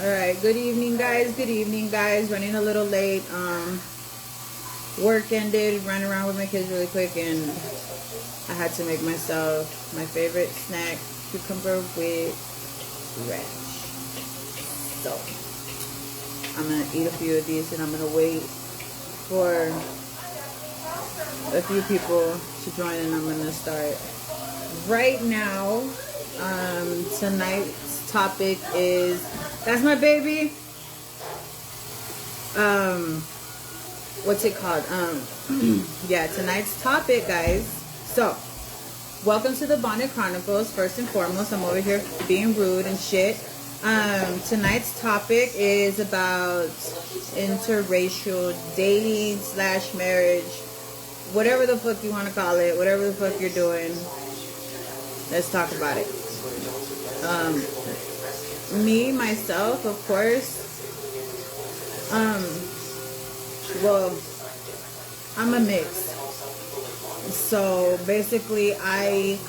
Alright, good evening guys, running a little late. Work ended, ran around with my kids really quick, and I had to make myself my favorite snack, cucumber with ranch. So I'm gonna eat a few of these, and I'm gonna wait for a few people to join, and I'm gonna start right now. Tonight's topic is, that's my baby. What's it called? Yeah, tonight's topic, guys. So, welcome to the Bonnet Chronicles. First and foremost, I'm over here being rude and shit. Tonight's topic is about interracial dating / marriage, whatever the fuck you want to call it, whatever the fuck you're doing. Let's talk about it. Me, myself, of course. Well, I'm a mix. So basically, I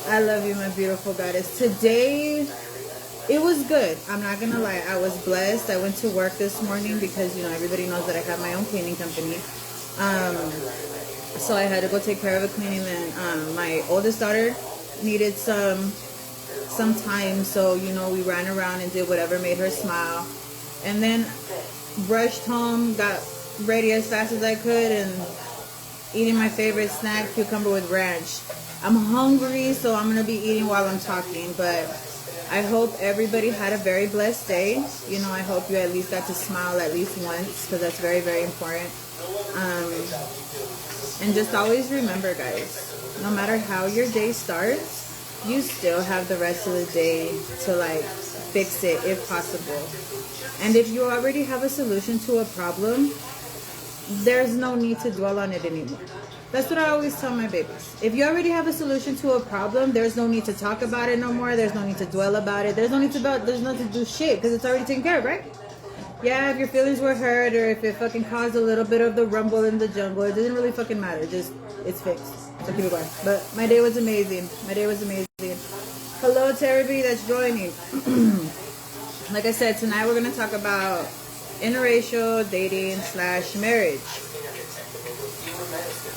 love you, my beautiful goddess. Today, it was good. I'm not gonna lie. I was blessed. I went to work this morning because, you know, everybody knows that I have my own cleaning company. So I had to go take care of a cleaning, and my oldest daughter needed some time, so, you know, we ran around and did whatever made her smile, and then rushed home, got ready as fast as I could, and eating my favorite snack, cucumber with ranch. I'm hungry, so I'm gonna be eating while I'm talking, but I hope everybody had a very blessed day. You know, I hope you at least got to smile at least once, because that's very, very important. And just always remember, guys, no matter how your day starts, you still have the rest of the day to, like, fix it if possible. And if you already have a solution to a problem, there's no need to dwell on it anymore. That's what I always tell my babies. If you already have a solution to a problem, there's no need to talk about it no more. There's no need to dwell about it. There's no need to do shit, because it's already taken care of, right? Yeah, if your feelings were hurt, or if it fucking caused a little bit of the rumble in the jungle, it doesn't really fucking matter. Just, it's fixed. So keep it going. But my day was amazing. Hello to everybody that's joining. Like I said, tonight we're going to talk about interracial dating / marriage.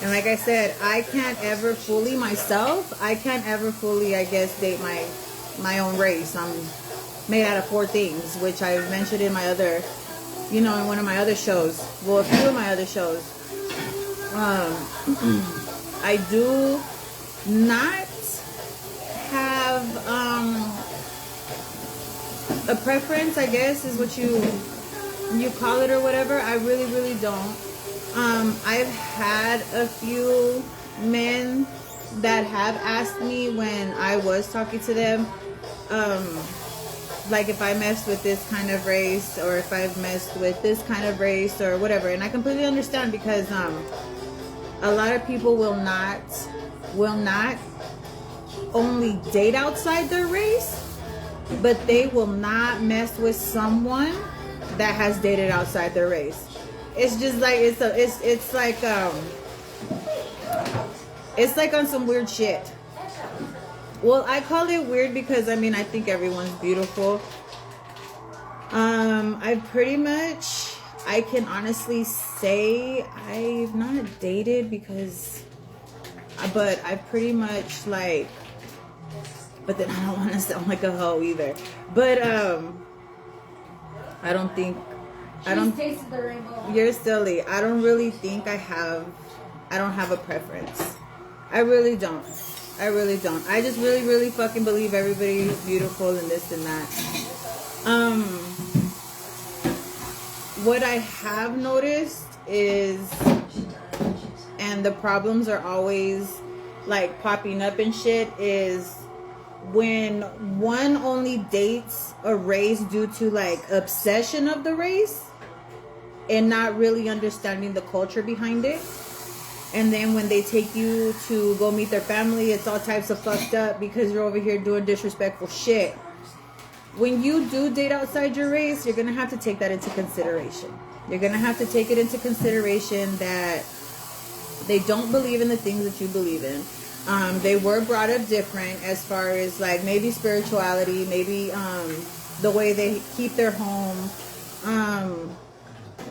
And like I said, I can't ever fully myself, I guess, date my own race. I'm made out of 4 things, which I mentioned in my other, you know, in one of my other shows. Well, a few of my other shows. I do not have a preference, I guess, is what you call it, or whatever. I really, really don't. I've had a few men that have asked me when I was talking to them, like if I messed with this kind of race, or if I've messed with this kind of race, or whatever. And I completely understand, because a lot of people will not only date outside their race, but they will not mess with someone that has dated outside their race. It's just like it's like on some weird shit. Well, I call it weird because, I mean, I think everyone's beautiful. I can honestly say I've not dated but I pretty much, like, but then I don't want to sound like a hoe either. But I don't tasted the rainbow. You're silly. I don't really think I don't have a preference. I really don't. I just really, really fucking believe everybody is beautiful and this and that. What I have noticed is, and the problems are always, like, popping up and shit, is when one only dates a race due to, like, obsession of the race and not really understanding the culture behind it. And then when they take you to go meet their family, it's all types of fucked up because you're over here doing disrespectful shit. When you do date outside your race, you're going to have to take that into consideration. You're going to have to take it into consideration that they don't believe in the things that you believe in. They were brought up different as far as like maybe spirituality, maybe the way they keep their home,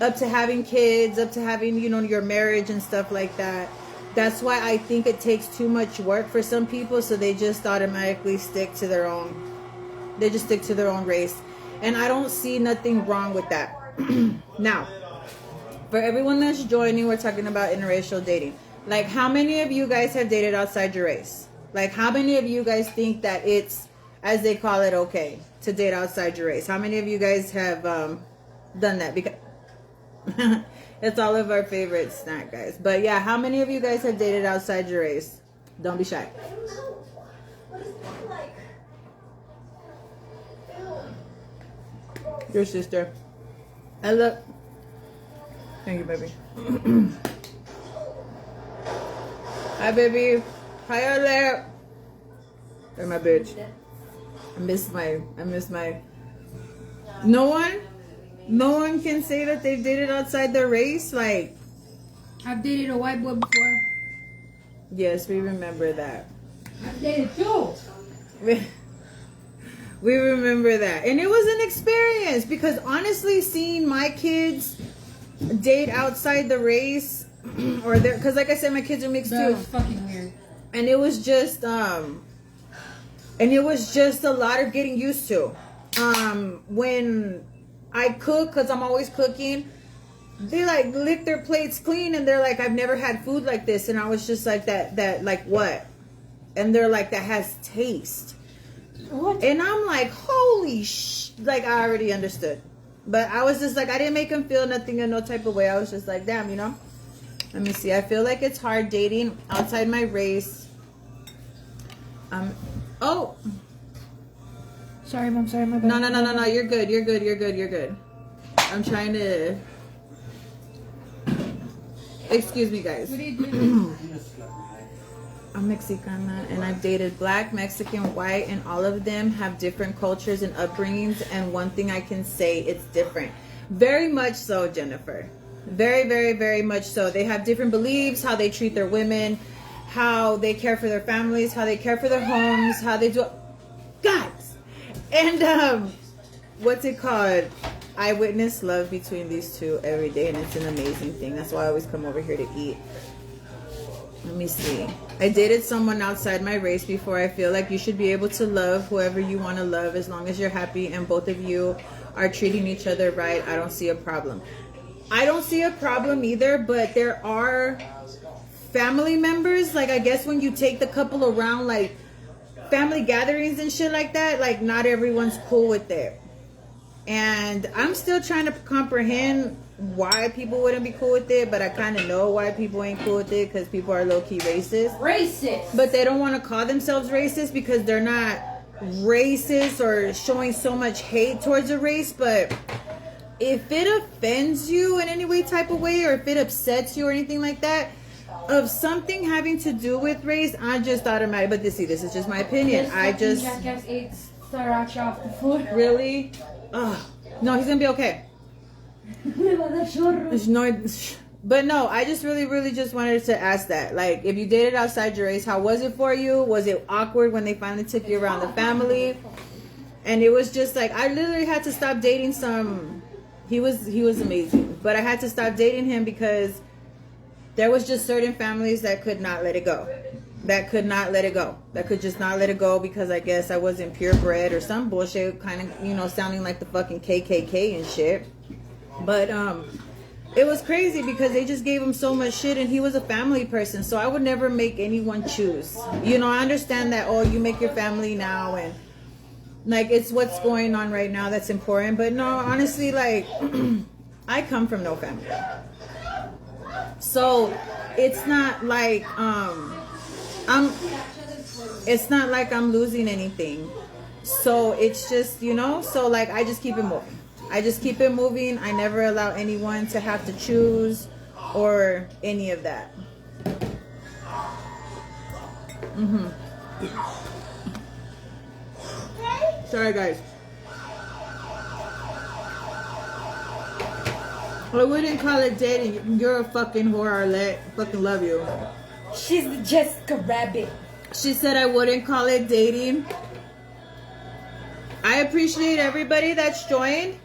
up to having kids, up to having, you know, your marriage and stuff like that. That's why I think it takes too much work for some people, so they just automatically stick to their own. They just stick to their own race. And I don't see nothing wrong with that. Now, for everyone that's joining, we're talking about interracial dating. Like, how many of you guys have dated outside your race? Like, how many of you guys think that it's, as they call it, okay to date outside your race? How many of you guys have done that? Because it's all of our favorite snack, guys. But yeah, how many of you guys have dated outside your race? Don't be shy. Your sister. I love. Thank you, baby. Hi, baby. Hi, there. They're my bitch. I miss my. No one can say that they've dated outside their race. Like, I've dated a white boy before. Yes, we remember that. I've dated two. We remember that. And it was an experience because honestly, seeing my kids date outside the race or there, because like I said, my kids are mixed too. That was fucking weird. And it was just a lot of getting used to. When I cook, because I'm always cooking, they like lick their plates clean and they're like, I've never had food like this. And I was just like, that like what? And they're like, that has taste. What? And I'm like, holy like I already understood. But I was just like, I didn't make them feel nothing in no type of way. I was just like, damn, you know. Let me see. I feel like it's hard dating outside my race. Oh. Sorry, Mom. Sorry, my bad. No. You're good. I'm trying to. Excuse me, guys. What are you doing? I'm Mexicana, and I've dated black, Mexican, white, and all of them have different cultures and upbringings. And one thing I can say, it's different. Very much so, Jennifer. Very, very, very much so. They have different beliefs, how they treat their women, how they care for their families, how they care for their homes, how they do. Guys! And, what's it called? I witness love between these two every day, and it's an amazing thing. That's why I always come over here to eat. Let me see. I dated someone outside my race before. I feel like you should be able to love whoever you want to love as long as you're happy and both of you are treating each other right. I don't see a problem. I don't see a problem either, but there are family members, like I guess when you take the couple around like family gatherings and shit like that, like not everyone's cool with it. And I'm still trying to comprehend why people wouldn't be cool with it, but I kind of know why people ain't cool with it, because people are low-key racist. But they don't want to call themselves racist because they're not racist or showing so much hate towards a race. But if it offends you in any way, type of way, or if it upsets you or anything like that, of something having to do with race, I just automatically, but this is just my opinion. I just Jackass ate sriracha off the floor. Really? No, he's gonna be okay. But no, I just really just wanted to ask that. Like, if you dated outside your race, how was it for you? Was it awkward when they finally took you around the family? And it was just like, I literally had to stop dating some. He was amazing, but I had to stop dating him because there was just certain families that could not let it go. That could just not let it go because I guess I wasn't purebred or some bullshit, kind of, you know, sounding like the fucking KKK and shit. But it was crazy because they just gave him so much shit, and he was a family person, so I would never make anyone choose. You know, I understand that, oh, you make your family now, and like it's what's going on right now that's important. But no, honestly, like I come from no family, so it's not like it's not like I'm losing anything. So it's just, you know, so like I just keep it moving. I never allow anyone to have to choose or any of that. Sorry, guys. I wouldn't call it dating. You're a fucking whore, Arlette. Fucking love you. She's the Jessica Rabbit. She said I wouldn't call it dating. I appreciate everybody that's joined.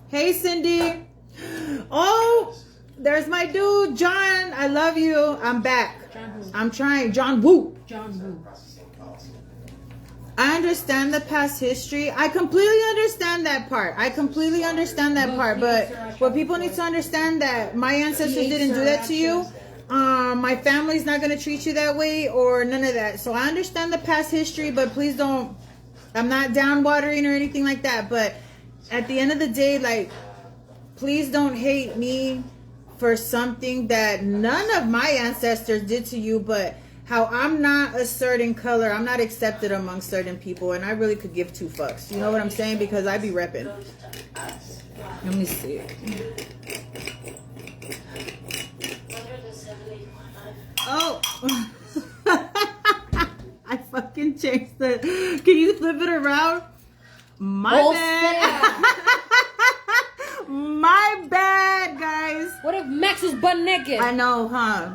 Hey, Cindy. Oh, there's my dude, John. I love you. I'm back. I'm trying. John Woo. John Woo. I understand the past history. I completely understand that part. But what people need to understand that my ancestors didn't do that to you. My family's not going to treat you that way or none of that. So I understand the past history, but please don't. I'm not down watering or anything like that. But at the end of the day, like, please don't hate me for something that none of my ancestors did to you, but how I'm not a certain color, I'm not accepted among certain people, and I really could give two fucks. You know what I'm saying? Because I be repping. Let me see. Oh, I fucking changed the. Can you flip it around? My bad. My bad, guys. What if Max is butt naked? I know, huh?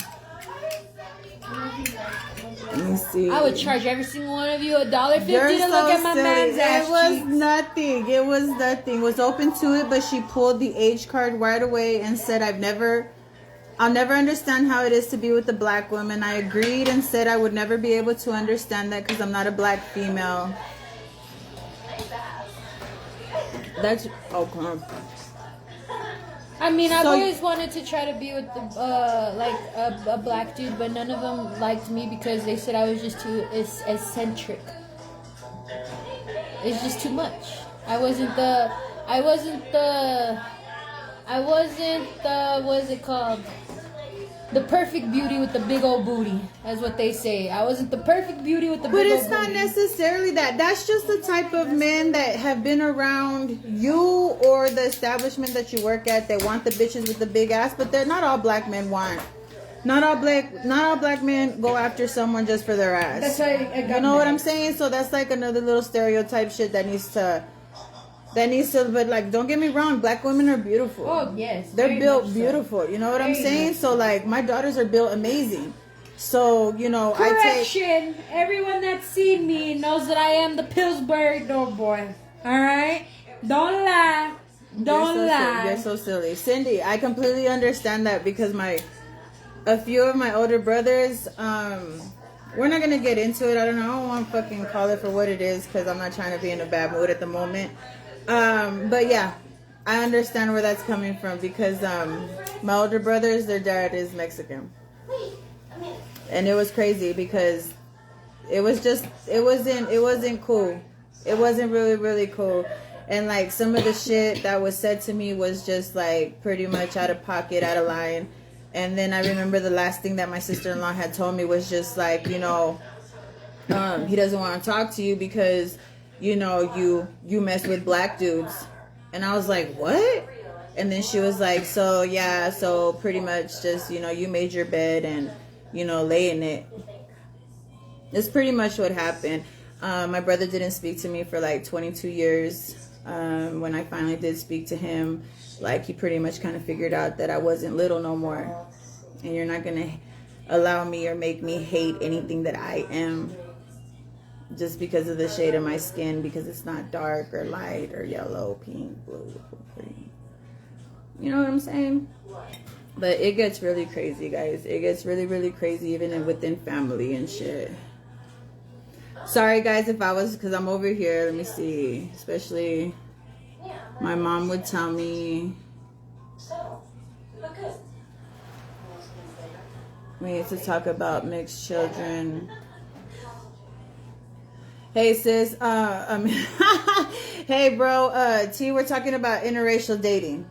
Let me see. I would charge every single one of you $1.50 to You're look so at my silly. man's ass It was cheeks. nothing. It was nothing. Was open to it, but she pulled the age card right away and said, I'll never understand how it is to be with a black woman. I agreed and said I would never be able to understand that because I'm not a black female. That's okay. I mean, I've So- always wanted to try to be with the a black dude, but none of them liked me because they said I was just too eccentric. It's just too much. I wasn't the what is it called? The perfect beauty with the big old booty, that's what they say. I wasn't the perfect beauty with the But big old it's booty. not necessarily that. That's just the type of men that have been around you or the establishment that you work at that want the bitches with the big ass. But they're not all black men want. Not all black men go after someone just for their ass. That's why I got You know what mad. I'm saying? So that's like another little stereotype shit that needs to. But like, don't get me wrong, black women are beautiful. Oh yes, They're very built much so. beautiful. You know what I'm Very saying? much So like, my daughters are built amazing. So, you know, Correction! Everyone that's seen me knows that I am the Pillsbury Doughboy. Alright? Don't lie. Don't lie. You're so silly. Cindy, I completely understand that because a few of my older brothers, we're not going to get into it. I don't want to fucking call it for what it is because I'm not trying to be in a bad mood at the moment. But yeah, I understand where that's coming from because my older brothers, their dad is Mexican. And it was crazy because it wasn't cool. It wasn't really, really cool. And like some of the shit that was said to me was just like pretty much out of pocket, out of line. And then I remember the last thing that my sister-in-law had told me was just like, you know, he doesn't want to talk to you because, you know, you mess with black dudes. And I was like, what? And then she was like, so yeah, so pretty much just, you know, you made your bed and, you know, lay in it. It's pretty much what happened. My brother didn't speak to me for like 22 years. When I finally did speak to him, like he pretty much kind of figured out that I wasn't little no more. And you're not going to allow me or make me hate anything that I am just because of the shade of my skin, because it's not dark or light or yellow, pink, blue, green. You know what I'm saying? But it gets really crazy, guys. It gets really, really crazy even within family and shit. Sorry, guys, if I was, because I'm over here. Let me see. Especially my mom would tell me, we need to talk about mixed children. Hey, sis. Hey, bro. T, we're talking about interracial dating.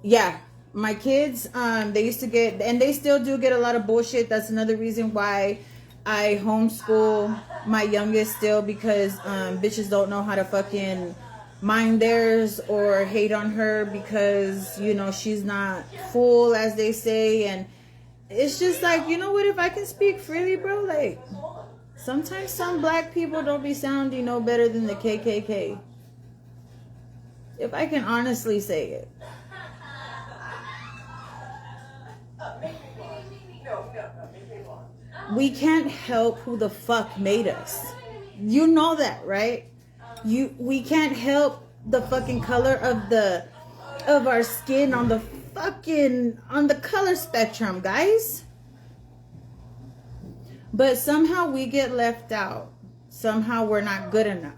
Yeah. My kids, they used to get, and they still do get a lot of bullshit. That's another reason why I homeschool my youngest still, because bitches don't know how to fucking mind theirs or hate on her because, you know, she's not full, as they say. And it's just like, you know what, if I can speak freely, bro, like, sometimes some black people don't be sounding no better than the KKK. If I can honestly say it. we can't help who the fuck made us. You know that, right? We can't help the fucking color of our skin on the color spectrum, guys. But somehow we get left out. Somehow we're not good enough.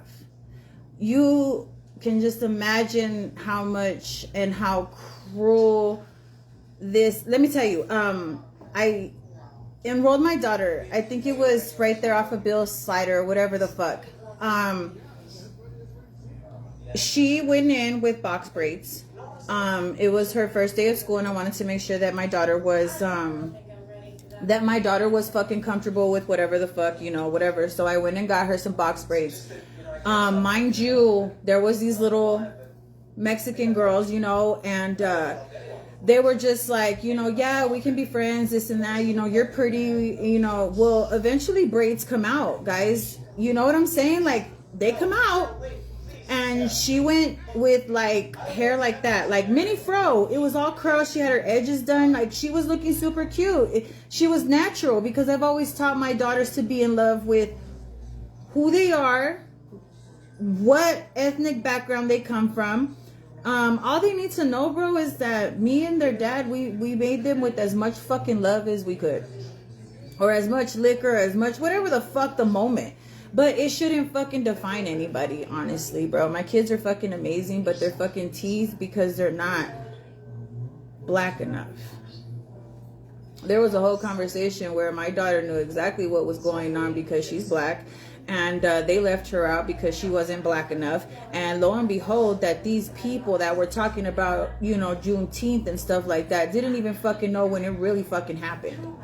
You can just imagine how much and how cruel this. Let me tell you, I enrolled my daughter. I think it was right there off of Bill's Slider or whatever the fuck. She went in with box braids. It was her first day of school, and I wanted to make sure that my daughter was fucking comfortable with whatever the fuck, whatever. So I went and got her some box braids. Mind you, there was these little Mexican girls, and they were just like, yeah, we can be friends, this and that, you're pretty, well, eventually braids come out, guys. You know what I'm saying? Like, they come out. And she went with like hair like that, like mini fro. It was all curls. She had her edges done. Like, she was looking super cute. She was natural, because I've always taught my daughters to be in love with who they are, what ethnic background they come from. All they need to know, bro, is that me and their dad, we made them with as much fucking love as we could, or as much liquor, as much whatever the fuck the moment. But it shouldn't fucking define anybody, honestly, bro. My kids are fucking amazing, but they're fucking teased because they're not black enough. There was a whole conversation where my daughter knew exactly what was going on because she's black, and they left her out because she wasn't black enough. And lo and behold, that these people that were talking about, Juneteenth and stuff like that, didn't even fucking know when it really fucking happened.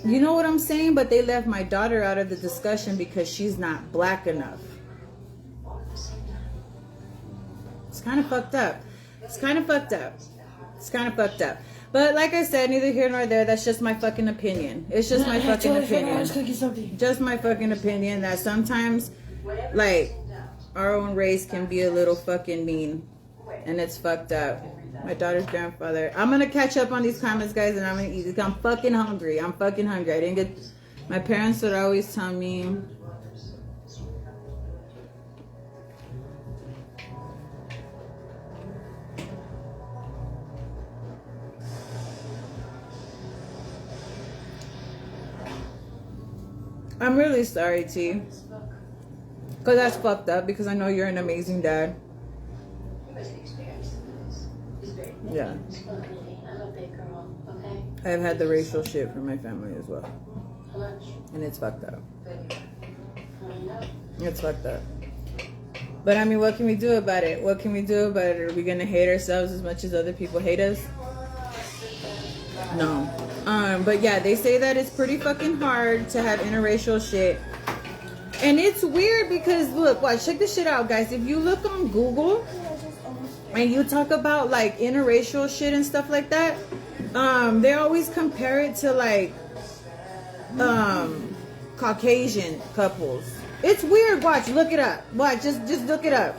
You know what I'm saying? But they left my daughter out of the discussion because she's not black enough. It's kind of fucked up. It's kind of fucked up. It's kind of fucked up. But like I said, neither here nor there. That's just my fucking opinion. It's just my fucking opinion. Just my fucking opinion that sometimes, like, our own race can be a little fucking mean. And it's fucked up. My daughter's grandfather. I'm gonna catch up on these comments, guys, and I'm gonna eat. I'm fucking hungry. I didn't get. My parents would always tell me. I'm really sorry, T. Because that's fucked up, because I know you're an amazing dad. Yeah. I've had the racial shit from my family as well. And it's fucked up. It's fucked up. But I mean, what can we do about it? What can we do about it? Are we gonna hate ourselves as much as other people hate us? No. But yeah, they say that it's pretty fucking hard to have interracial shit. And it's weird because, look, watch, check this shit out, guys. If you look on Google and you talk about like interracial shit and stuff like that, they always compare it to like Caucasian couples. It's weird. Watch, look it up. Watch, just look it up.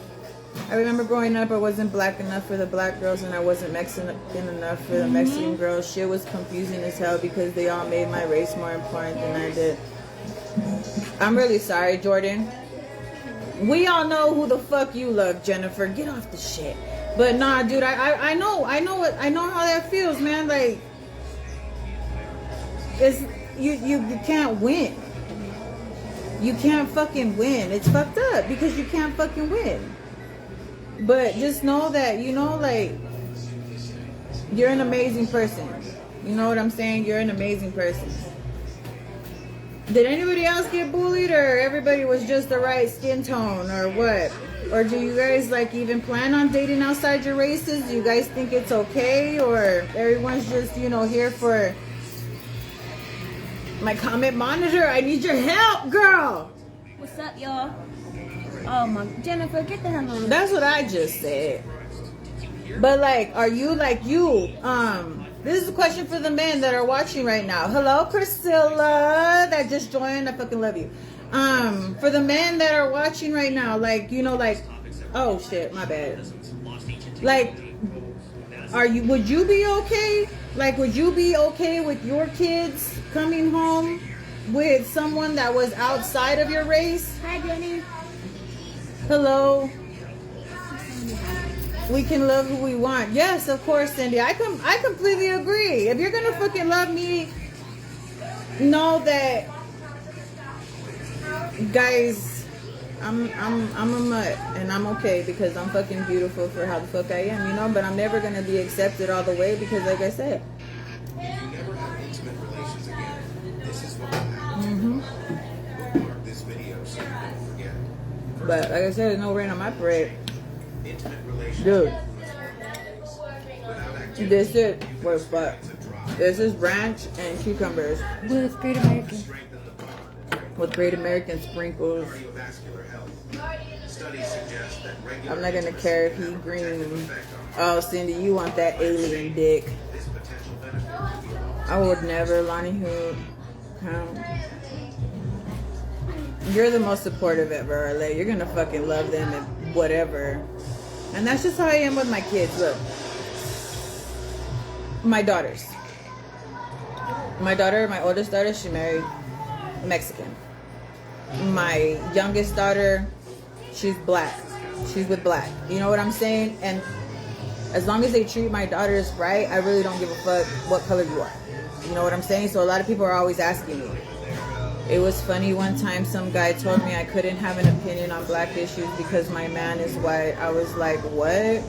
I remember growing up, I wasn't black enough for the black girls, and I wasn't Mexican enough for the Mexican girls. Shit was confusing as hell because they all made my race more important than I did. I'm really sorry, Jordan. We all know who the fuck you love, Jennifer. Get off the shit. But nah, dude, I know how that feels, man. Like, it's you can't win. You can't fucking win. It's fucked up because you can't fucking win. But just know that, like, you're an amazing person. You know what I'm saying? You're an amazing person. Did anybody else get bullied, or everybody was just the right skin tone, or what? Or do you guys like even plan on dating outside your races? Do you guys think it's okay, or everyone's just, here for my comment monitor? I need your help, girl. What's up, y'all? Oh my, Jennifer, get the hell on. That's what I just said. But like, are you like you? This is a question for the men that are watching right now. Hello, Priscilla, that just joined. I fucking love you. For the men that are watching right now, like, like, oh shit, my bad. Like, would you be okay? Like, would you be okay with your kids coming home with someone that was outside of your race? Hi, Jenny. Hello. We can love who we want. Yes, of course, Cindy. I completely agree. If you're gonna fucking love me, know that, guys, I'm a mutt and I'm okay because I'm fucking beautiful for how the fuck I am, you know. But I'm never gonna be accepted all the way because, like I said. But like I said, there's no rain on my parade. Dude. This is ranch and cucumbers. With Great American. With Great American sprinkles. I'm not gonna care if he green. Oh, Cindy, you want that alien dick. I would never, Lonnie Hood. You're the most supportive ever, LA. You're gonna fucking love them and whatever. And that's just how I am with my kids. Look. My daughters. My oldest daughter, she married a Mexican. My youngest daughter, she's black. She's with black. You know what I'm saying? And as long as they treat my daughters right, I really don't give a fuck what color you are. You know what I'm saying? So a lot of people are always asking me. It was funny one time some guy told me I couldn't have an opinion on black issues because my man is white. I was like, what?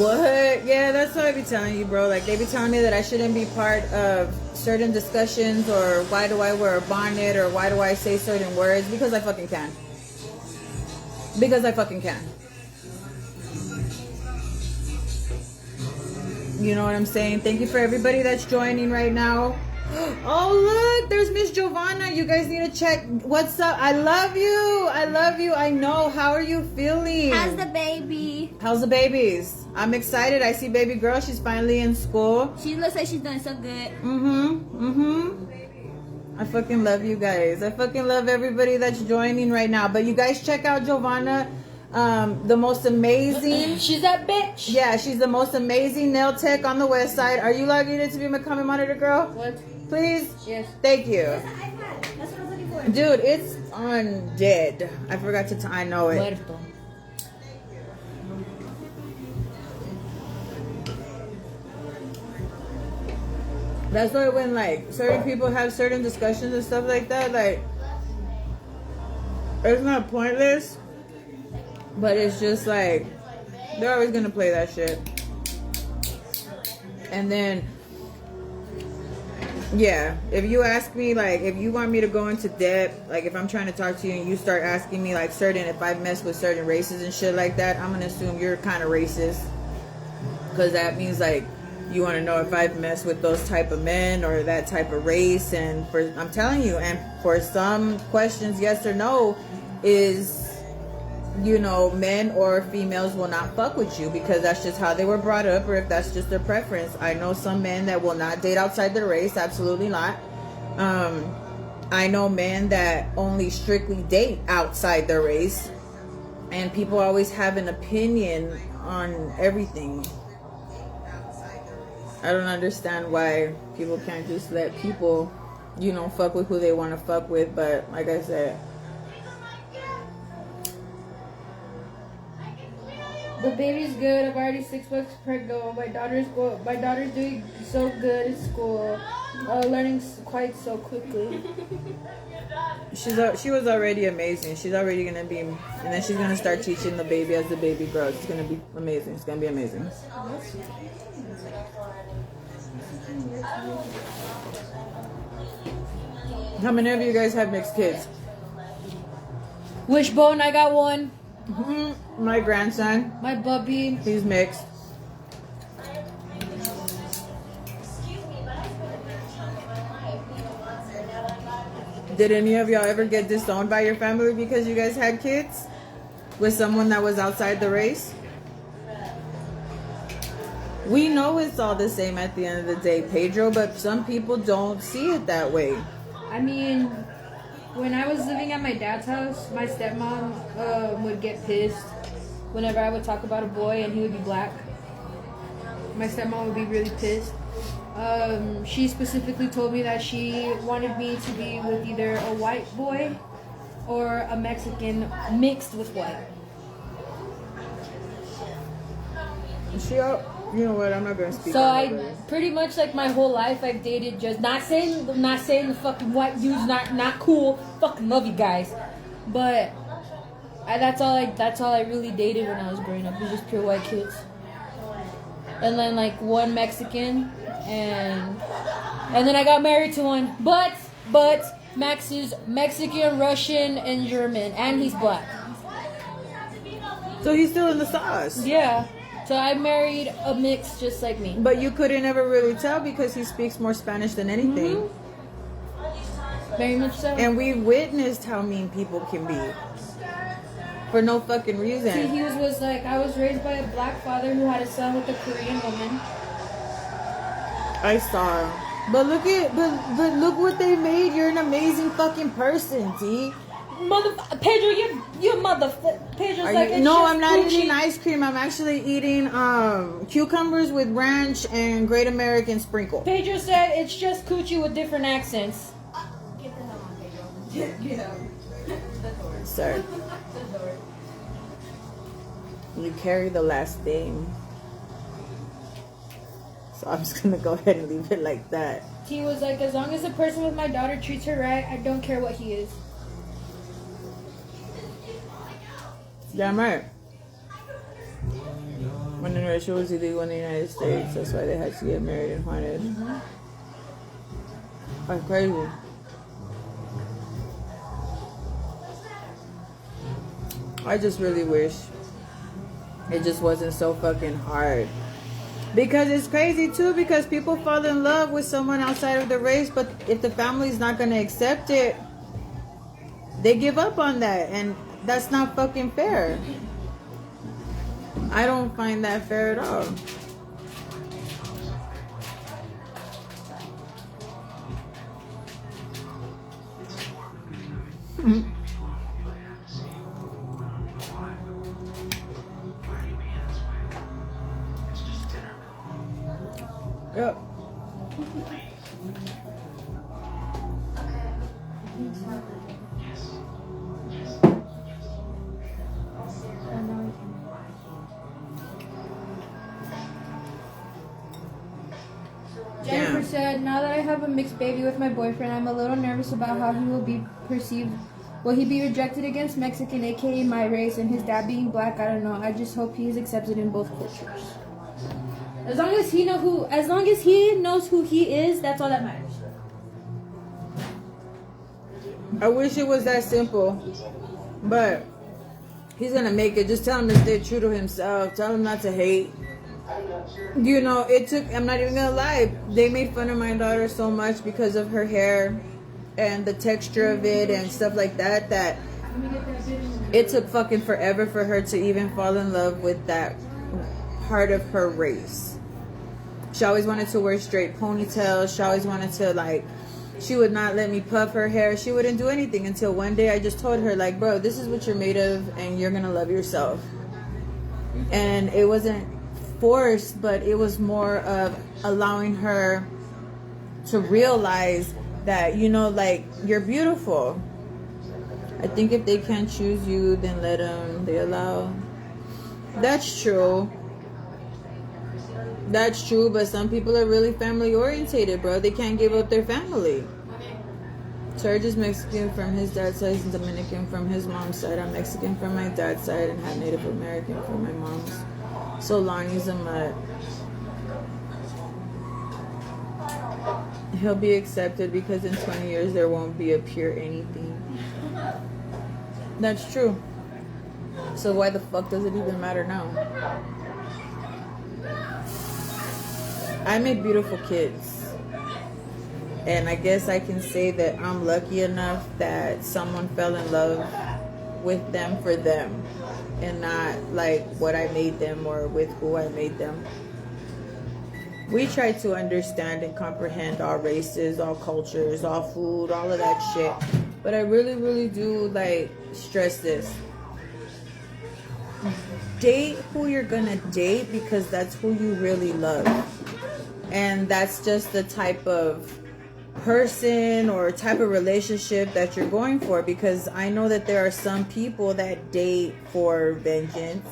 What? Yeah, that's what I be telling you, bro. Like, they be telling me that I shouldn't be part of certain discussions, or why do I wear a bonnet, or why do I say certain words? Because I fucking can. Because I fucking can. You know what I'm saying? Thank you for everybody that's joining right now. Oh, look, there's Miss Giovanna. You guys need to check. What's up? I love you. I love you. I know. How are you feeling? How's the baby? How's the babies? I'm excited. I see baby girl. She's finally in school. She looks like she's doing so good. I fucking love you guys. I fucking love everybody that's joining right now. But you guys check out Giovanna. The most amazing. She's that bitch. Yeah, she's the most amazing nail tech on the west side. Are you logged in to be my comment monitor, girl? What? Please? Yes. Thank you. That's what I was looking for. Dude, it's on dead. I forgot to I know it. Muerto. That's why when like certain people have certain discussions and stuff like that, like it's not pointless, but it's just like they're always gonna play that shit. And then yeah, if you ask me, like, if you want me to go into depth, like, if I'm trying to talk to you and you start asking me, like, if I mess with certain races and shit like that, I'm gonna assume you're kind of racist. Because that means, like, you want to know if I've messed with those type of men or that type of race. And I'm telling you, and for some questions, yes or no, is, you know, men or females will not fuck with you because that's just how they were brought up, or if that's just their preference. I know some men that will not date outside their race, absolutely not. I know men that only strictly date outside their race, and people always have an opinion on everything. I don't understand why people can't just let people, you know, fuck with who they want to fuck with. But like I said, The baby's good. I'm already 6 months pregnant. My daughter's doing so good in school. Learning quite so quickly. she was already amazing. She's already gonna be, and then she's gonna start teaching the baby as the baby grows. It's gonna be amazing. It's gonna be amazing. How many of you guys have mixed kids? Wishbone, I got one. My grandson, My puppy. he's mixed. Did any of y'all ever get disowned by your family because you guys had kids with someone that was outside the race? We know it's all the same at the end of the day, Pedro, but some people don't see it that way. I mean, when I was living at my dad's house, my stepmom would get pissed whenever I would talk about a boy and he would be black. My stepmom would be really pissed. She specifically told me that she wanted me to be with either a white boy or a Mexican mixed with white. You know what? I'm not gonna speak. So I pretty much like my whole life I've dated just not saying the fucking white dudes not cool. Fucking love you guys, but that's all I really dated when I was growing up. It was just pure white kids, and then like one Mexican, and then I got married to one. But Max is Mexican, Russian, and German, and he's black. So he's still in the sauce. Yeah. So I married a mix just like me. But you couldn't ever really tell because he speaks more Spanish than anything. Mm-hmm. Very much so. And we witnessed how mean people can be. For no fucking reason. See, he was like, I was raised by a black father who had a son with a Korean woman. I saw. But look what they made. You're an amazing fucking person, T. Pedro, you Pedro's like, no, I'm not eating ice cream. I'm actually eating cucumbers with ranch and Great American sprinkle. Pedro said it's just coochie with different accents. Get the hell on, Pedro. Yeah. Sir. You carry the last name. So I'm just gonna go ahead and leave it like that. He was like, as long as the person with my daughter treats her right, I don't care what he is. Damn right. When interracial was illegal in the United States, that's why they had to get married in Juarez. Mm-hmm. That's crazy. I just really wish it just wasn't so fucking hard. Because it's crazy too, because people fall in love with someone outside of the race, but if the family's not gonna accept it, they give up on that, and that's not fucking fair. I don't find that fair at all. Yep. Jennifer said, now that I have a mixed baby with my boyfriend, I'm a little nervous about how he will be perceived. Will he be rejected against Mexican, aka my race, and his dad being black? I don't know. I just hope he is accepted in both cultures. As long as he knows who he is, that's all that matters. I wish it was that simple, but he's gonna make it. Just tell him to stay true to himself. Tell him not to hate. You know, I'm not even gonna lie, they made fun of my daughter so much because of her hair and the texture of it and stuff like that, that it took fucking forever for her to even fall in love with that part of her race. She always wanted to wear straight ponytails. She always wanted to, she would not let me puff her hair. She wouldn't do anything until one day I just told her, bro, this is what you're made of and you're gonna love yourself. And it wasn't forced, but it was more of allowing her to realize that, you're beautiful. I think if they can't choose you, then let them. They allow. That's true. That's true, but some people are really family orientated, bro. They can't give up their family. Serge is Mexican from his dad's side and Dominican from his mom's side. I'm Mexican from my dad's side and have Native American from my mom's. So Lonnie's a mutt. He'll be accepted because in 20 years there won't be a pure anything. That's true. So why the fuck does it even matter now? I made beautiful kids. And I guess I can say that I'm lucky enough that someone fell in love with them for them. And not what I made them or with who I made them. We try to understand and comprehend all races, all cultures, all food, all of that shit. But I really, really do stress this. date who you're gonna date because that's who you really love. And that's just the type of person or type of relationship that you're going for. Because I know that there are some people that date for vengeance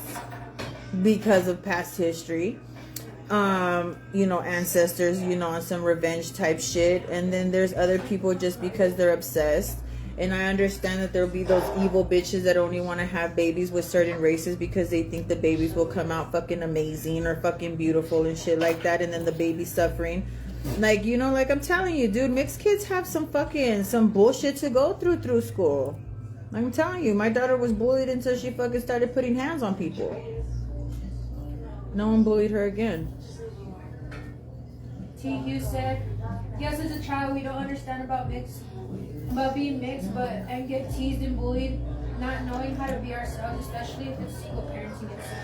because of past history. You know, ancestors, you know, on some revenge type shit. And then there's other people just because they're obsessed. And I understand that there'll be those evil bitches that only want to have babies with certain races because they think the babies will come out fucking amazing or fucking beautiful and shit like that. And then the baby's suffering. Like, you know, like I'm telling you, dude, mixed kids have some bullshit to go through school. I'm telling you, my daughter was bullied until she fucking started putting hands on people. No one bullied her again. TQ said, yes, as a child, we don't understand about being mixed, and get teased and bullied, not knowing how to be ourselves, especially if it's single parenting and stuff.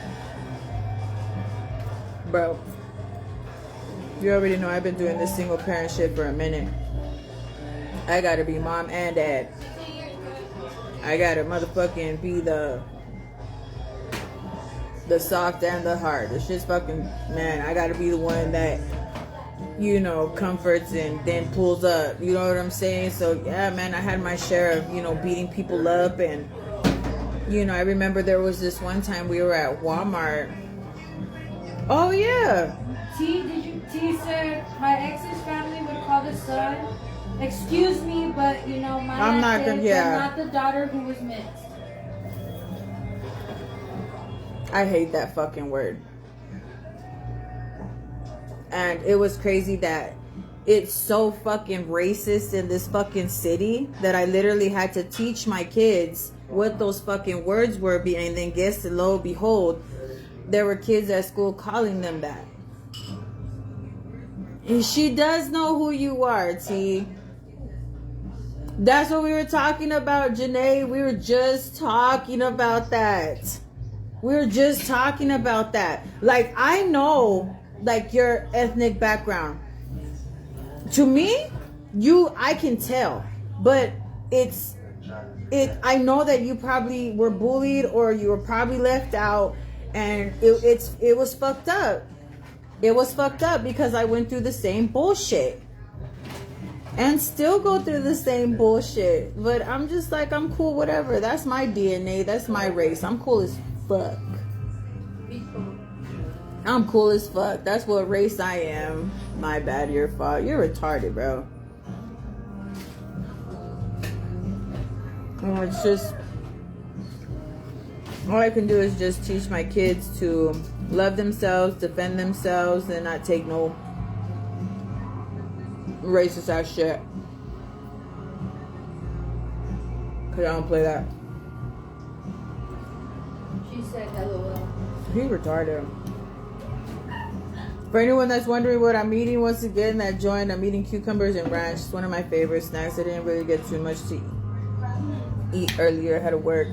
Bro, you already know I've been doing this single parent shit for a minute. I gotta be mom and dad. I gotta motherfucking be the soft and the hard. The shit's fucking, man, I gotta be the one that, you know, comforts and then pulls up. You know what I'm saying? So, yeah, man, I had my share of, you know, beating people up. And, you know, I remember there was this one time we were at Walmart. Oh, yeah. T said, my ex's family would call the son, excuse me, but, you know, I'm not the daughter who was mixed. I hate that fucking word. And it was crazy that it's so fucking racist in this fucking city that I literally had to teach my kids what those fucking words were. And then guess, lo and behold, there were kids at school calling them that. And she does know who you are, T. That's what we were talking about, Janae. We were just talking about that. Like, I know, like, your ethnic background. To me, I can tell. But I know that you probably were bullied or you were probably left out. And it was fucked up. It was fucked up because I went through the same bullshit. And still go through the same bullshit. But I'm just like, I'm cool, whatever. That's my DNA. That's my race. I'm cool as fuck. I'm cool as fuck. That's what race I am. My bad, your fault. You're retarded, bro. And it's just, all I can do is just teach my kids to love themselves, defend themselves, and not take no racist ass shit. Cause I don't play that. She said LOL. He retarded. For anyone that's wondering what I'm eating, once again, that joint, I'm eating cucumbers and ranch. It's one of my favorite snacks. I didn't really get too much to eat earlier. I had to work.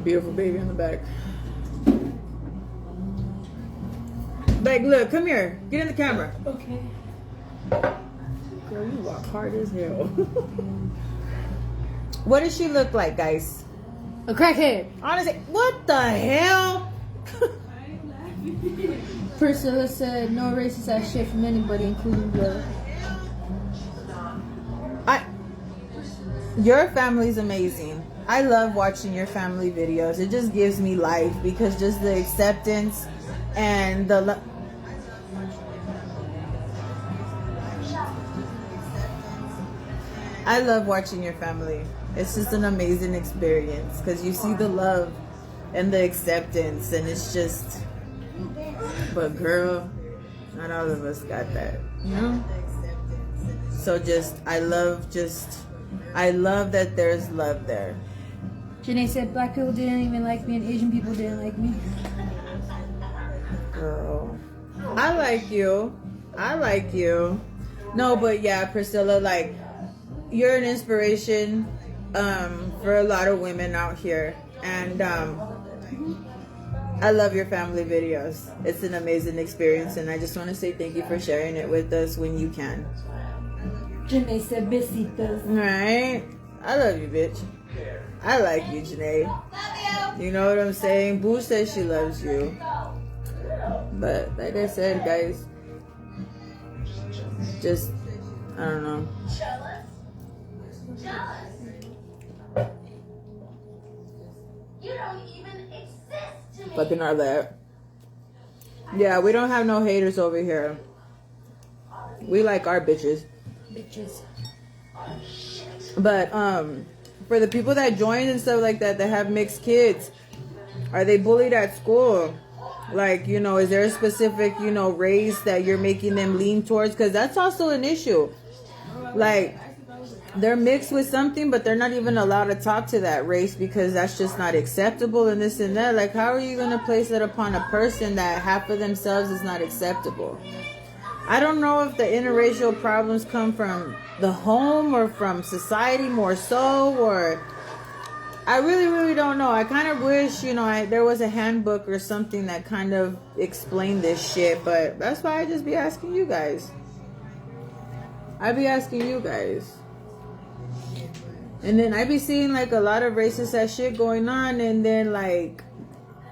Beautiful baby in the back. Like, look, come here. Get in the camera. Okay. Girl, you walk hard as hell. What does she look like, guys? A crackhead. Honestly, what the hell? Priscilla said, no racist ass shit from anybody, including Will. Your family's amazing. I love watching your family videos. It just gives me life because just the acceptance and the I love watching your family. It's just an amazing experience because you see the love and the acceptance, and it's just, but girl, not all of us got that, you know? So I love that there's love there. Janae said black people didn't even like me and Asian people didn't like me. Girl, I like you. No, but yeah, Priscilla, like, you're an inspiration for a lot of women out here, and I love your family videos. It's an amazing experience, and I just want to say thank you for sharing it with us when you can. Janae said besitos. Right? I love you, bitch. I like you, Janae. You know what I'm saying? Boo says she loves you. But like I said, guys, just, I don't know. You don't even exist to me. Fucking are that. Yeah, we don't have no haters over here. We like our bitches. But for the people that join and stuff like that have mixed kids, are they bullied at school? Like, you know, is there a specific, you know, race that you're making them lean towards? Because that's also an issue. Like, they're mixed with something, but they're not even allowed to talk to that race because that's just not acceptable and this and that. Like, how are you going to place it upon a person that half of themselves is not acceptable? I don't know if the interracial problems come from the home or from society more so, or I really don't know. I kind of wish, you know, there was a handbook or something that kind of explained this shit, but that's why I just be asking you guys. I be asking you guys. And then I be seeing like a lot of racist ass shit going on, and then like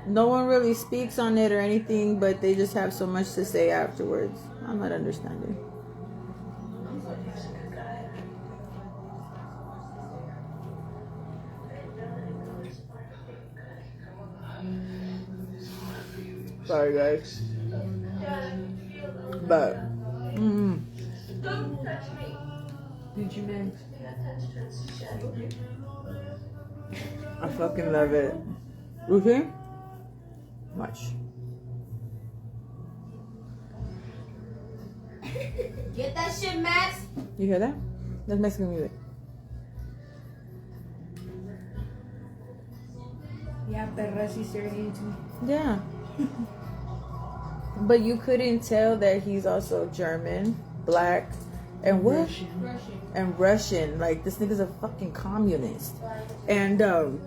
no one really speaks on it or anything, but they just have so much to say afterwards. I'm not understanding. Sorry, guys. But, Gucci man. I fucking love it. Okay? Much. Get that shit, Max. You hear that? That's Mexican music. Yeah, perras, he's turning into me. Yeah. But you couldn't tell that he's also German, black, and what? Russian. And Russian. Like, this nigga's a fucking communist. And, Don't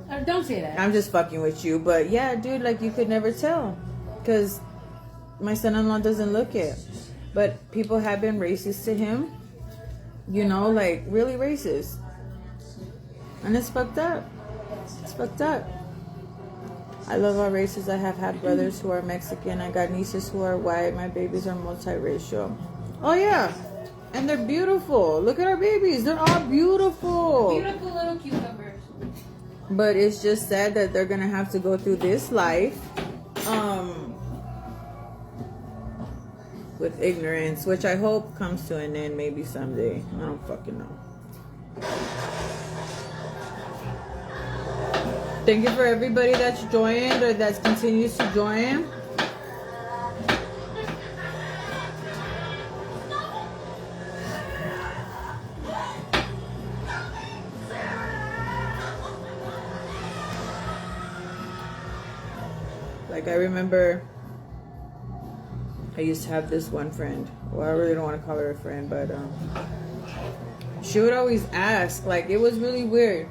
say that. I'm just fucking with you. But, yeah, dude, like, you could never tell. Because my son-in-law doesn't look it. But people have been racist to him. You know, like, really racist. And it's fucked up. It's fucked up. I love all races. I have had brothers who are Mexican. I got nieces who are white. My babies are multiracial. Oh, yeah. And they're beautiful. Look at our babies. They're all beautiful. Beautiful little cucumbers. But it's just sad that they're going to have to go through this life with ignorance, which I hope comes to an end maybe someday. I don't fucking know. Thank you for everybody that's joined or that continues to join. Like, I remember I used to have this one friend. Well, I really don't want to call her a friend, but she would always ask. Like, it was really weird.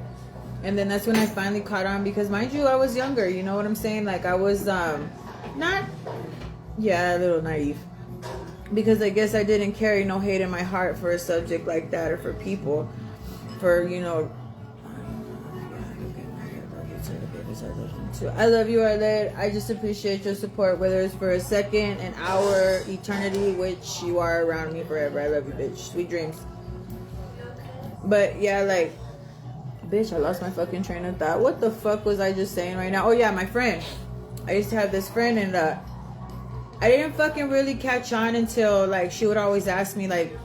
And then that's when I finally caught on, because mind you, I was younger, you know what I'm saying? Like, I was a little naive, because I guess I didn't carry no hate in my heart for a subject like that, or for people, for, you know. I love you, Arlette. I just appreciate your support, whether it's for a second, an hour, eternity, which you are around me forever. I love you, bitch. Sweet dreams. But yeah, like, bitch, I lost my fucking train of thought. What the fuck was I just saying right now? Oh yeah, my friend. I used to have this friend, and I didn't fucking really catch on until, like, she would always ask me, like,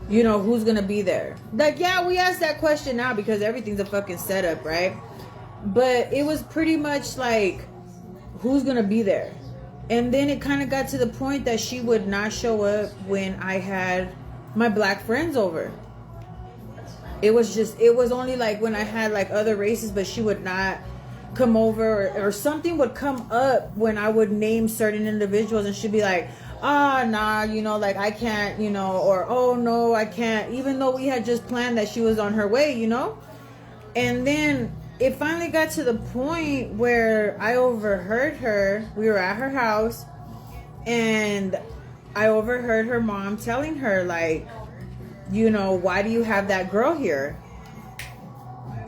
you know, who's gonna be there? Like, yeah, we ask that question now because everything's a fucking setup, right? But it was pretty much like, who's gonna be there? And then it kind of got to the point that she would not show up when I had my black friends over. It was only like when I had like other races, but she would not come over, or something would come up when I would name certain individuals, and she'd be like, nah, you know, like, I can't, you know, or, oh no, I can't, even though we had just planned that she was on her way, you know. And then it finally got to the point where I overheard her. We were at her house, and I overheard her mom telling her, like, you know, why do you have that girl here?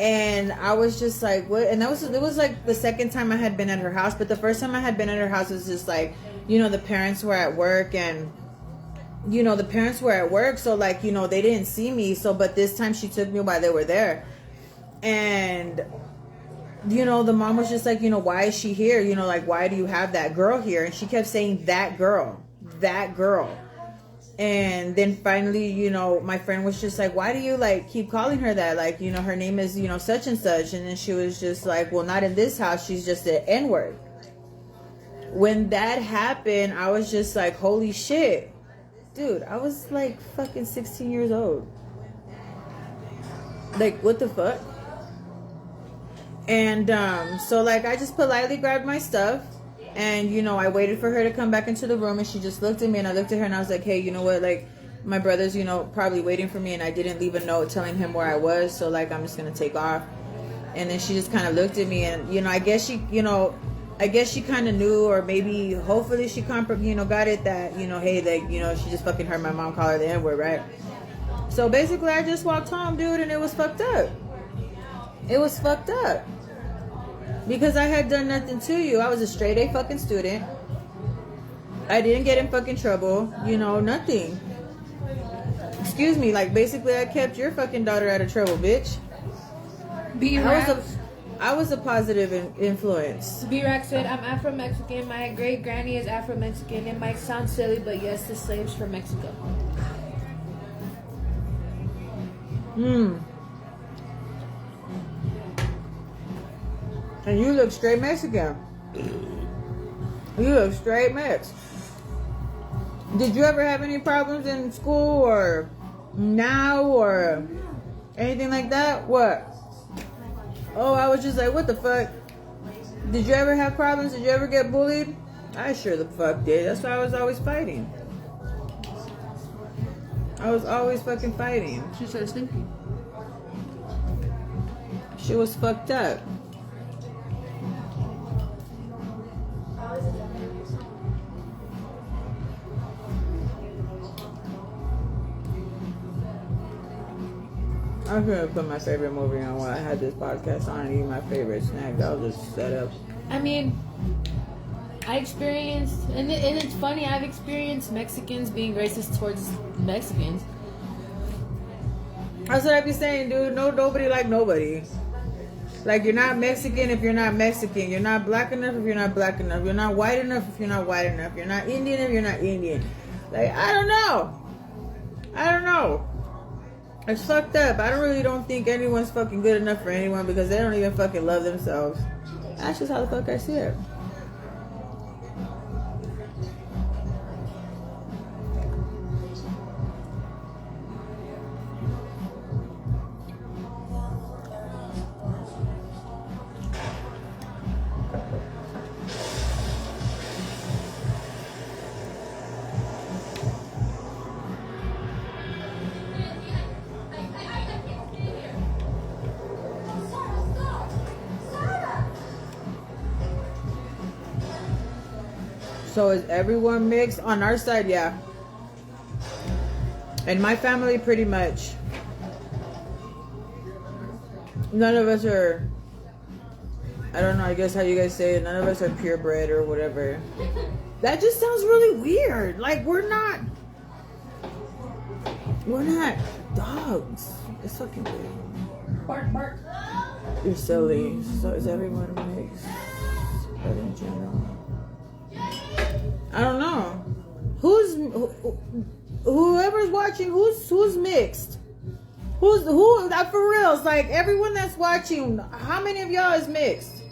And I was just like, what? And it was like the second time I had been at her house, but the first time I had been at her house was just like, you know, the parents were at work, and you know, the parents were at work, so like, you know, they didn't see me. So, but this time she took me while they were there. And, you know, the mom was just like, you know, why is she here? You know, like, why do you have that girl here? And she kept saying, that girl. And then finally, you know, my friend was just like, why do you like keep calling her that? Like, you know, her name is, you know, such and such. And then she was just like, well, not in this house. She's just an N-word. When that happened, I was just like, holy shit. Dude, I was like fucking 16 years old. Like, what the fuck? And so like I just politely grabbed my stuff, and you know, I waited for her to come back into the room, and she just looked at me, and I looked at her, and I was like, hey, you know what, like, my brother's, you know, probably waiting for me, and I didn't leave a note telling him where I was, so like I'm just gonna take off. And then she just kind of looked at me, and you know, I guess she kind of knew, or maybe hopefully she got it that, you know, hey, like, you know, she just fucking heard my mom call her the N-word, right? So basically I just walked home, dude, and it was fucked up. It was fucked up. Because I had done nothing to you. I was a straight A fucking student. I didn't get in fucking trouble. You know, nothing. Excuse me, like basically I kept your fucking daughter out of trouble, bitch. I was a positive influence. B-Rack said, I'm Afro-Mexican. My great-granny is Afro-Mexican. It might sound silly, but yes, the slaves from Mexico. And you look straight Mexican. You look straight Mex. Did you ever have any problems in school or now or anything like that? What? Oh, I was just like, what the fuck? Did you ever have problems? Did you ever get bullied? I sure the fuck did. That's why I was always fighting. I was always fucking fighting. She said stinky. She was fucked up. I'm gonna put my favorite movie on while I had this podcast on and eat my favorite snack. I'll just set up. I mean, I experienced, and it's funny, I've experienced Mexicans being racist towards Mexicans. That's what I be saying, dude. No, nobody like nobody. Like, you're not Mexican if you're not Mexican. You're not black enough if you're not black enough. You're not white enough if you're not white enough. You're not Indian if you're not Indian. Like, I don't know. It's fucked up. I don't think anyone's fucking good enough for anyone because they don't even fucking love themselves. That's just how the fuck I see it. So is everyone mixed? On our side, yeah. And my family, pretty much. None of us are, I don't know, I guess how you guys say it, none of us are purebred or whatever. That just sounds really weird. Like, we're not dogs. It's fucking weird. Bark, bark. You're silly. So is everyone mixed? But in general, I don't know. Whoever's watching, who's mixed? Who? For real, it's like everyone that's watching. How many of y'all is mixed?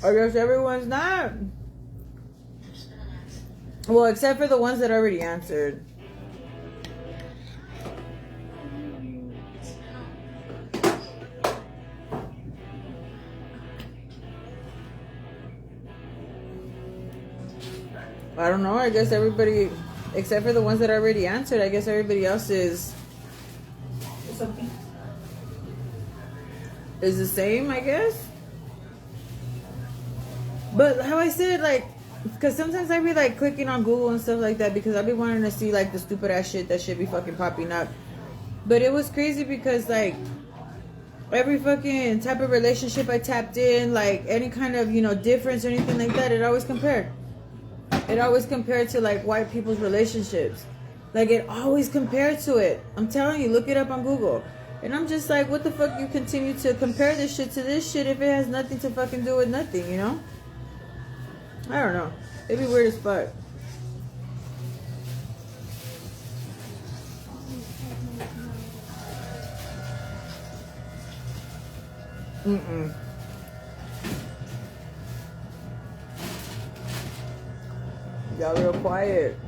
I guess everyone's not. Well, except for the ones that already answered. I don't know. I guess everybody, except for the ones that already answered, I guess everybody else is is the same, I guess. But how I said, like, because sometimes I be like clicking on Google and stuff like that because I be wanting to see like the stupid ass shit that should be fucking popping up. But it was crazy because like every fucking type of relationship I tapped in, like any kind of, you know, difference or anything like that, it always compared. It always compared to like white people's relationships. Like it always compared to it. I'm telling you, look it up on Google. And I'm just like, what the fuck you continue to compare this shit to this shit if it has nothing to fucking do with nothing, you know? I don't know. It'd be weird as fuck. Y'all real quiet.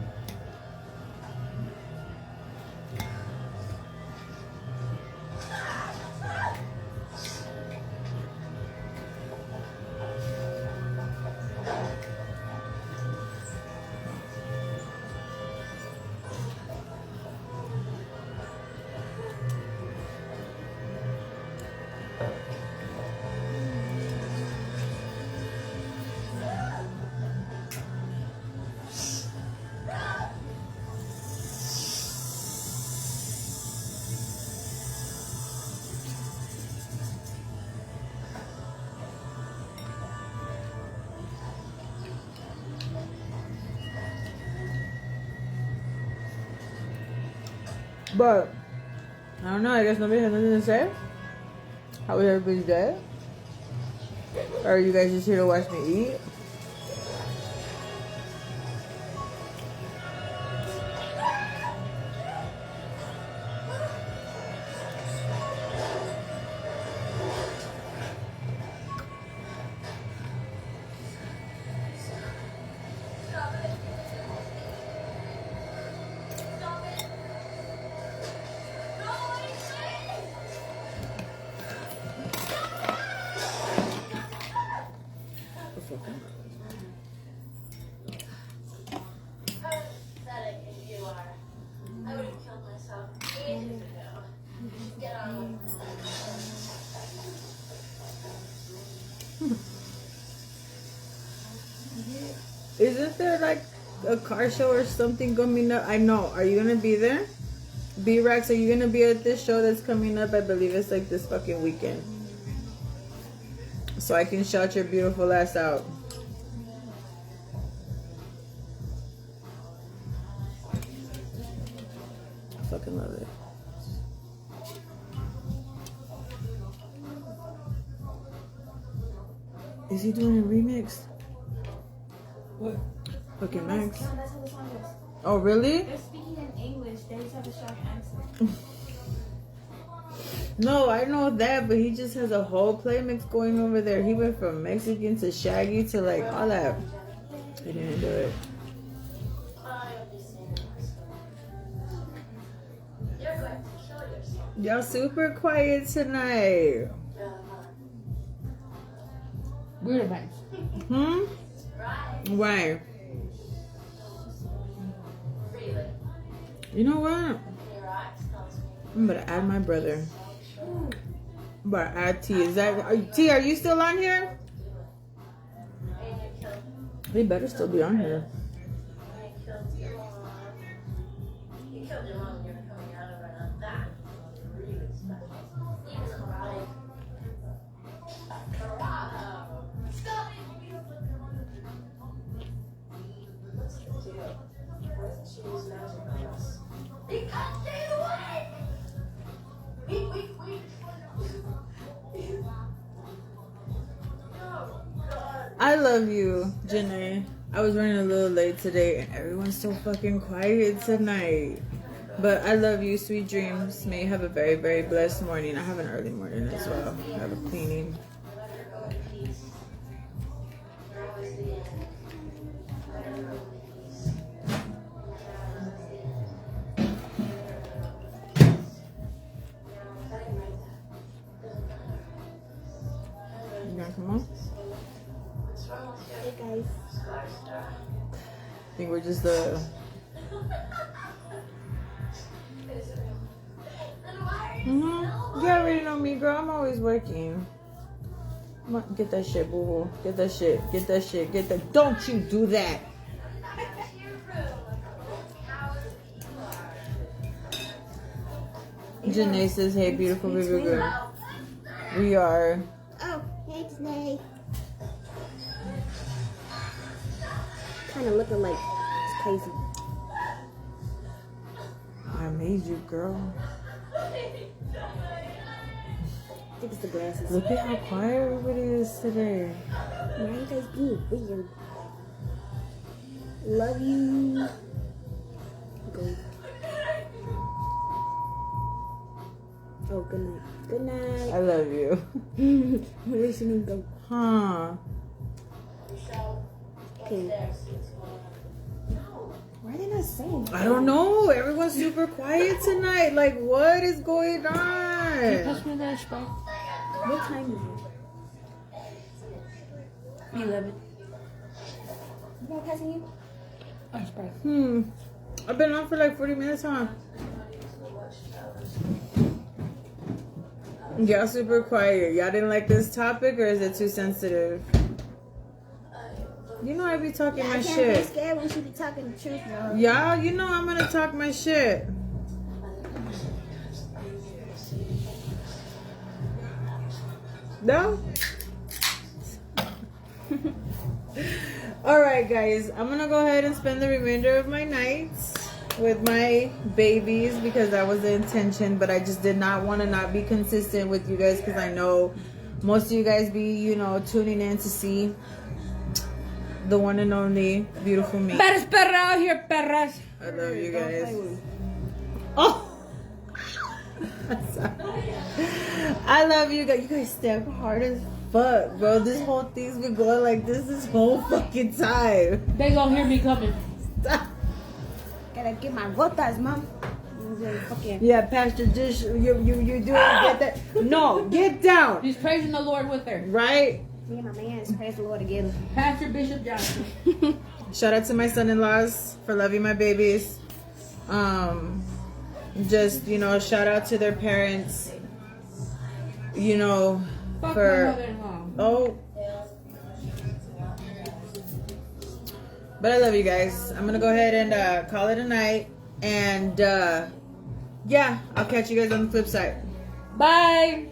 But I don't know, I guess nobody has nothing to say. How was everybody's day? Or are you guys just here to watch me eat? Isn't there like a car show or something coming up? I know. Are you gonna be there? B-Rex, are you gonna be at this show that's coming up? I believe it's like this fucking weekend. So I can shout your beautiful ass out. I fucking love it. Is he doing a remix? What? Okay, Max. No, that's how the song goes. Oh, really? They're speaking in English. They just have a sharp accent. No, I know that, but he just has a whole play mix going over there. He went from Mexican to Shaggy to like all that. He didn't do it. Y'all super quiet tonight. Weird advice. Why? You know what? I'm gonna add my brother. I'm about to add T. T, are you still on here? He better still be on here. I love you, Janae. I was running a little late today and everyone's so fucking quiet tonight. But I love you, sweet dreams. May you have a very, very blessed morning. I have an early morning as well. I have a cleaning. You gonna come on? Hey guys. I think we're just the... Then why are you Mm-hmm. You already know me, girl. I'm always working. Come on, get that shit, boo boo. Get that shit. Get that shit. Get that. Don't you do that. Janae says, hey, beautiful baby girl. We are. Oh, hey, Janae. Kind of looking like it's crazy. I made you, girl. I think it's the glasses. Look at how quiet everybody is today. Why are you guys being weird? Love you. Go. Oh, good night. Good night. I love you. Listening, go. Huh. Okay. Why are they not saying? I don't know. Everyone's super quiet tonight. Like, what is going on? Pass me that spot. What time is it? 11. Am I passing you? Oh, Sprite. I've been on for like 40 minutes, huh? Y'all super quiet. Y'all didn't like this topic, or is it too sensitive? You know I be talking my I can't shit. be scared when she be talking the truth, y'all. Y'all, you know I'm gonna talk my shit. No? Alright guys, I'm gonna go ahead and spend the remainder of my nights with my babies because that was the intention, but I just did not want to not be consistent with you guys because I know most of you guys be, you know, tuning in to see the one and only beautiful me. Perras, perra out here, perras. I love you guys. Oh! I'm sorry. I love you guys. You guys step hard as fuck, bro. This whole thing's been going like this whole fucking time. They gonna hear me coming. Stop. Gotta get my gotas, mom. Okay. Yeah, Pastor Dish, you doing get that? No, get down. She's praising the Lord with her. Right? Me and my man praise the Lord together. Pastor Bishop Johnson. Shout out to my son-in-laws for loving my babies. Just, you know, shout out to their parents. You know, Fuck my for mother-in-law. oh. But I love you guys. I'm gonna go ahead and call it a night. And yeah, I'll catch you guys on the flip side. Bye.